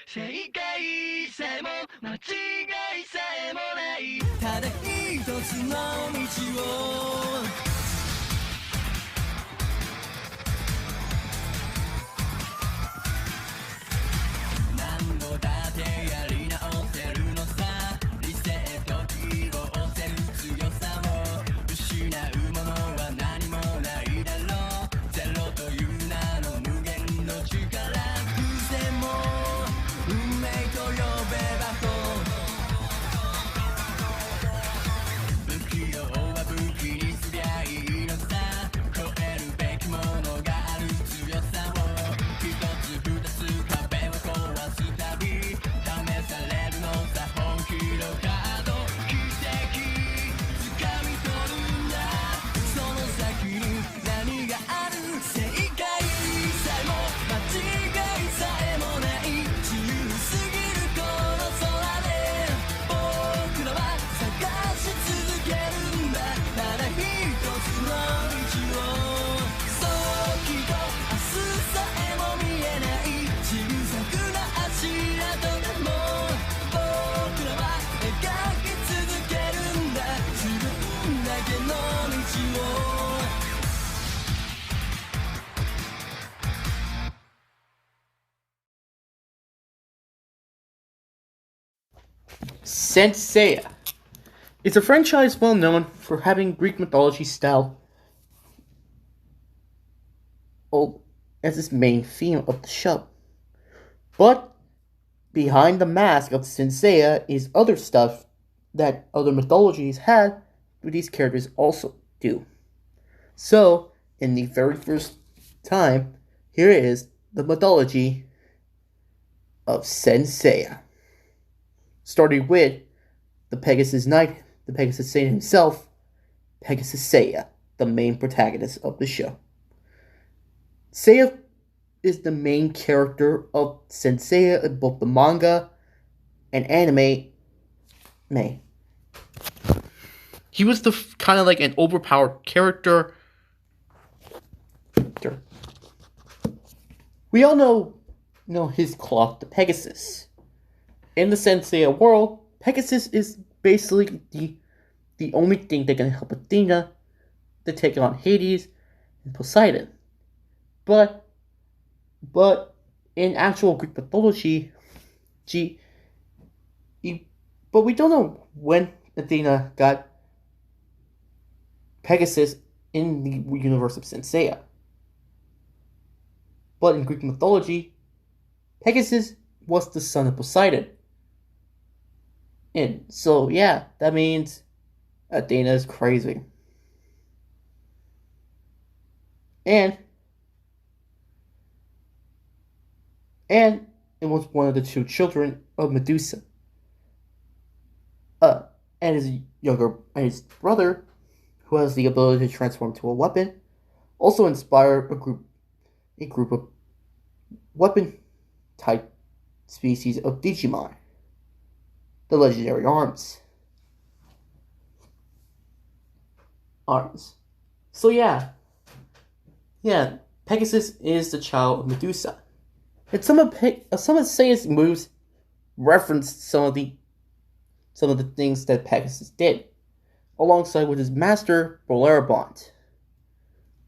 正解さえも間違いさえもないただ一つの道を何度だってやり直せるのさ理性と希望せる強さを失うものは何もないだろうゼロという名の無限の力偶然も運命と呼べば不器用は武器にすりゃいいのさ超えるべきものがある強さを一つ二つ壁を壊すたび試されるのさ本気のカード奇跡掴み取るんだその先に何がある正解さえも間違いさえもない自由すぎるこの空で僕らは探し続けるんだただ一つの道をそうきっと明日さえも見えないジグザグな足跡でも僕らは描き続けるんだ自分だけの道をSaint Seiya. It's a franchise well known for having Greek mythology style as its main theme of the show. But behind the mask of Saint Seiya is other stuff that other mythologies had, but these characters also do. So, in the very first time, here is the mythology of Saint Seiya. Starting with the Pegasus Knight, the Pegasus Saint himself, Pegasus Seiya, the main protagonist of the show. Seiya is the main character of Saint Seiya in both the manga and anime. He was the kind of like an overpowered character. We all know his cloth, the Pegasus. In the Saint Seiya world, Pegasus is basically the only thing that can help Athena to take on Hades and Poseidon. But in actual Greek mythology, but we don't know when Athena got Pegasus in the universe of Saint Seiya. But in Greek mythology, Pegasus was the son of Poseidon. And so, yeah, that means Athena is crazy. And it was one of the two children of Medusa. And his brother, who has the ability to transform to a weapon, also inspired a group of weapon type species of Digimon, the legendary arms. So yeah, Pegasus is the child of Medusa. And some of Seiya's moves referenced some of the things that Pegasus did, alongside with his master Bolarabont.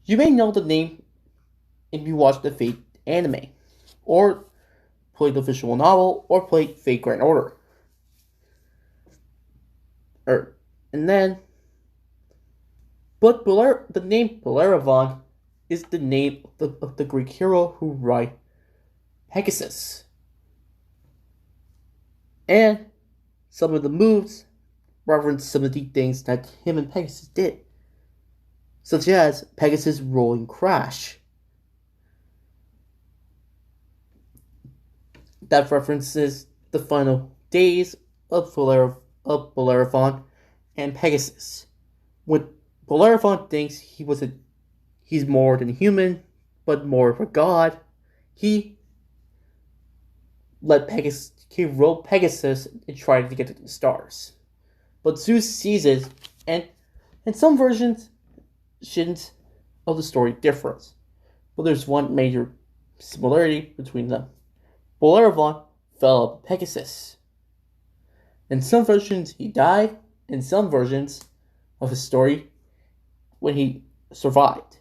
You may know the name if you watched the Fate anime, or played the visual novel, or played Fate Grand Order. But the name Bolarabont is the name of the Greek hero who ride Pegasus. And some of the moves reference some of the things that him and Pegasus did, such as Pegasus' rolling crash. That references the final days of Bellerophon and Pegasus. When Bellerophon thinks he's more than human, but more of a god, he rode Pegasus and tried to get to the stars. But Zeus sees it, and some versions of the story differs. But there's one major similarity between them. Bellerophon fell off Pegasus. In some versions, he died. In some versions of his story, when he survived.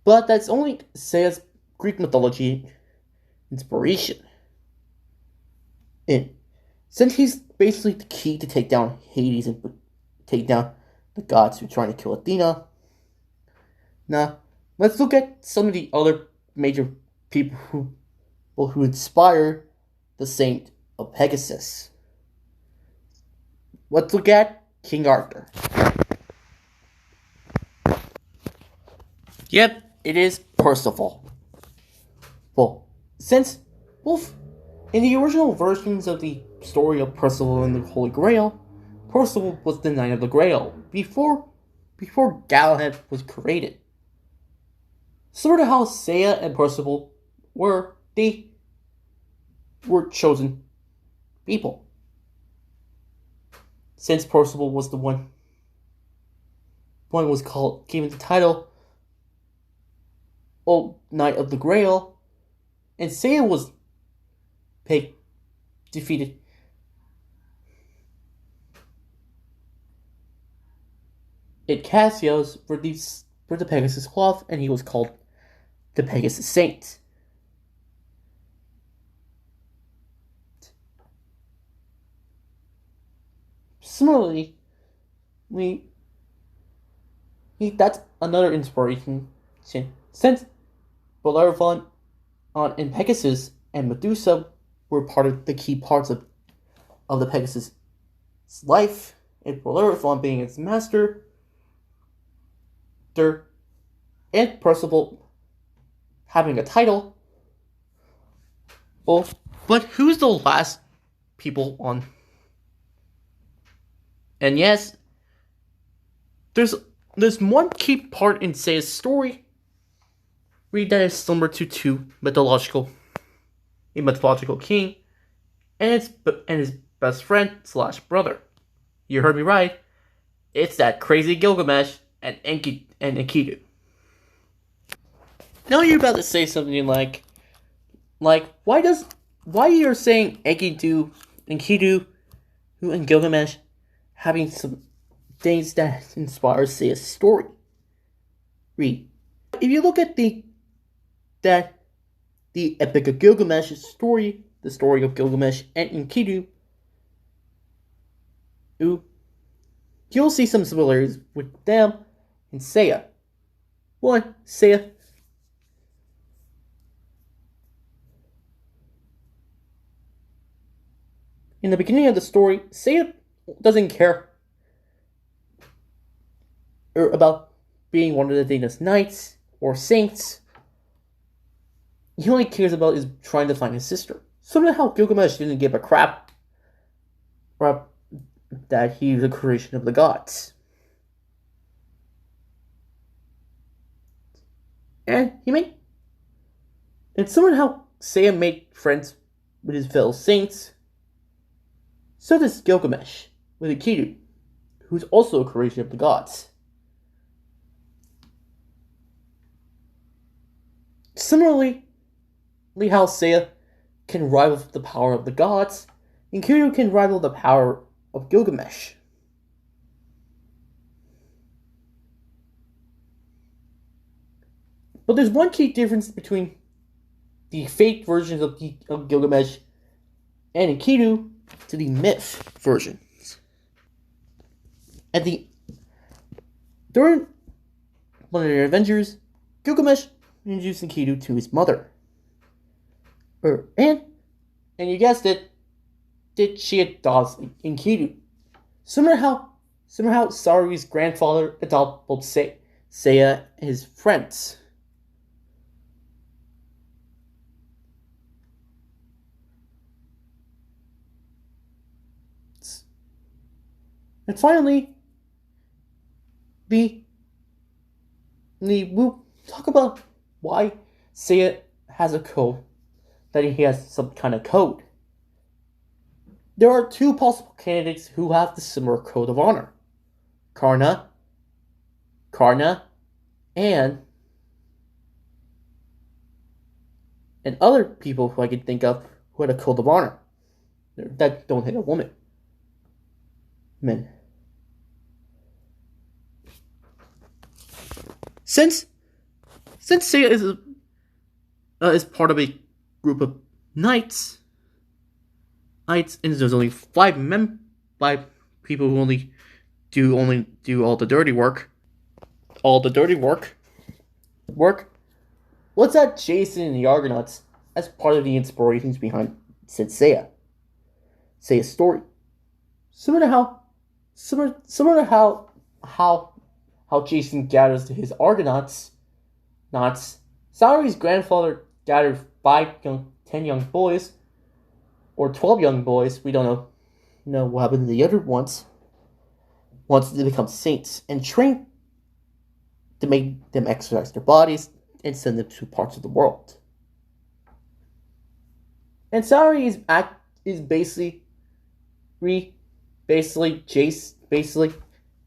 But that's only Seiya's Greek mythology inspiration. And since he's basically the key to take down Hades and take down the gods who are trying to kill Athena, now let's look at some of the other major people who inspire the Saint of Pegasus. Let's look at King Arthur. Yep, it is Percival. Well, since both in the original versions of the story of Percival and the Holy Grail, Percival was the Knight of the Grail before Galahad was created. Sort of how Seiya and Percival were chosen people. Since Percival was the one was given the title Knight of the Grail, and Seiya was defeated at Cassius for the Pegasus cloth, and he was called the Pegasus Saint. Similarly, that's another inspiration. Since Bellerophon and Pegasus and Medusa were part of the key parts of the Pegasus' life, and Bellerophon being its master, and Percival having a title. Well, but who's the last people on? And yes, there's one key part in Seiya's story that is similar to a mythological king, and his best friend / brother. You heard me right. It's that crazy Gilgamesh and Enkidu. Now you're about to say something like why you're saying Enkidu, and Gilgamesh having some things that inspire Seiya's story. Read. If you look at the Epic of Gilgamesh's story, the story of Gilgamesh and Enkidu, you'll see some similarities with them and Seiya. One, Seiya in the beginning of the story, Seiya doesn't care about being one of the Dana's knights or saints. He only cares about is trying to find his sister. Somehow Gilgamesh didn't give a crap that he's a creation of the gods. And somehow Seiya made friends with his fellow saints. So does Gilgamesh with Enkidu, who's also a creation of the gods. Similarly, how Seiya can rival the power of the gods, Enkidu can rival the power of Gilgamesh. But there's one key difference between the fake versions of Gilgamesh and Enkidu to the myth versions. During one of their adventures, Gilgamesh introduced Enkidu to his mother. And you guessed it, she adopts Enkidu. Somehow Saru's grandfather adopted both Seiya and his friends. And finally, we'll talk about why Seiya has a code, that he has some kind of code. There are two possible candidates who have the similar code of honor. Karna, and and other people who I can think of who had a code of honor that don't hit a woman. Men. Since Seiya is part of a group of knights, and there's only five people who only do all the dirty work. Let's add Jason and the Argonauts as part of the inspirations behind Saint Seiya's story. Similar to how Jason gathers his Argonauts. Saori's grandfather gathered 10 young boys, or 12 young boys. We don't know what happened to the other ones. Once they become saints and train to make them exercise their bodies and send them to parts of the world. And Saori is basically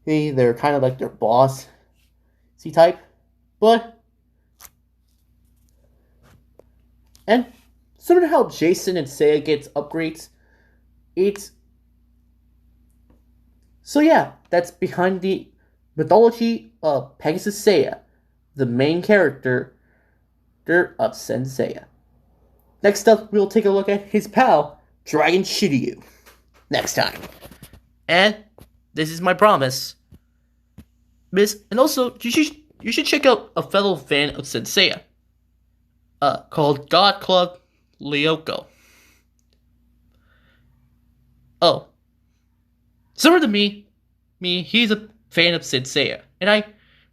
they're kind of like their boss type, and sort of how Jason and Seiya gets upgrades. So yeah, that's behind the mythology of Pegasus Seiya, the main character of Saint Seiya. Next up, we'll take a look at his pal, Dragon Shiryu. Next time. And this is my promise. And also, you should check out a fellow fan of Saint Seiya, called Godclothshango. Oh, similar to me, he's a fan of Saint Seiya, and I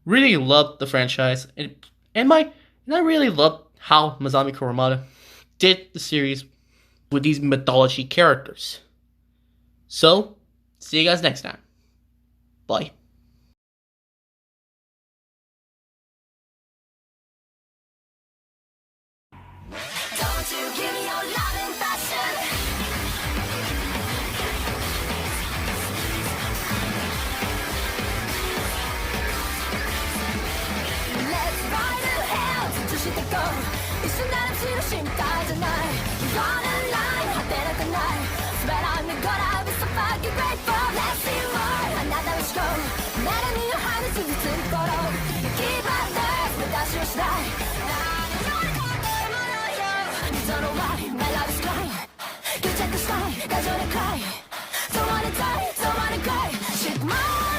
really love the franchise, and I really love how Masami Kurumada did the series with these mythology characters. So, see you guys next time. Bye. Don't you give me your love and passion. Let's ride to hell. ずっとしてこう。一緒なら死ぬ心配じゃない。You're on a line 果てなくない。But I'm gonna be so fucking grateful. Let's see more. あなたをしこう。ならにの歯に傷つく頃。Keep on this 私をしない。Don't know why my love is crying. Get check the sky, 過剰な cry. Don't wanna die, don't wanna cry. Shit, my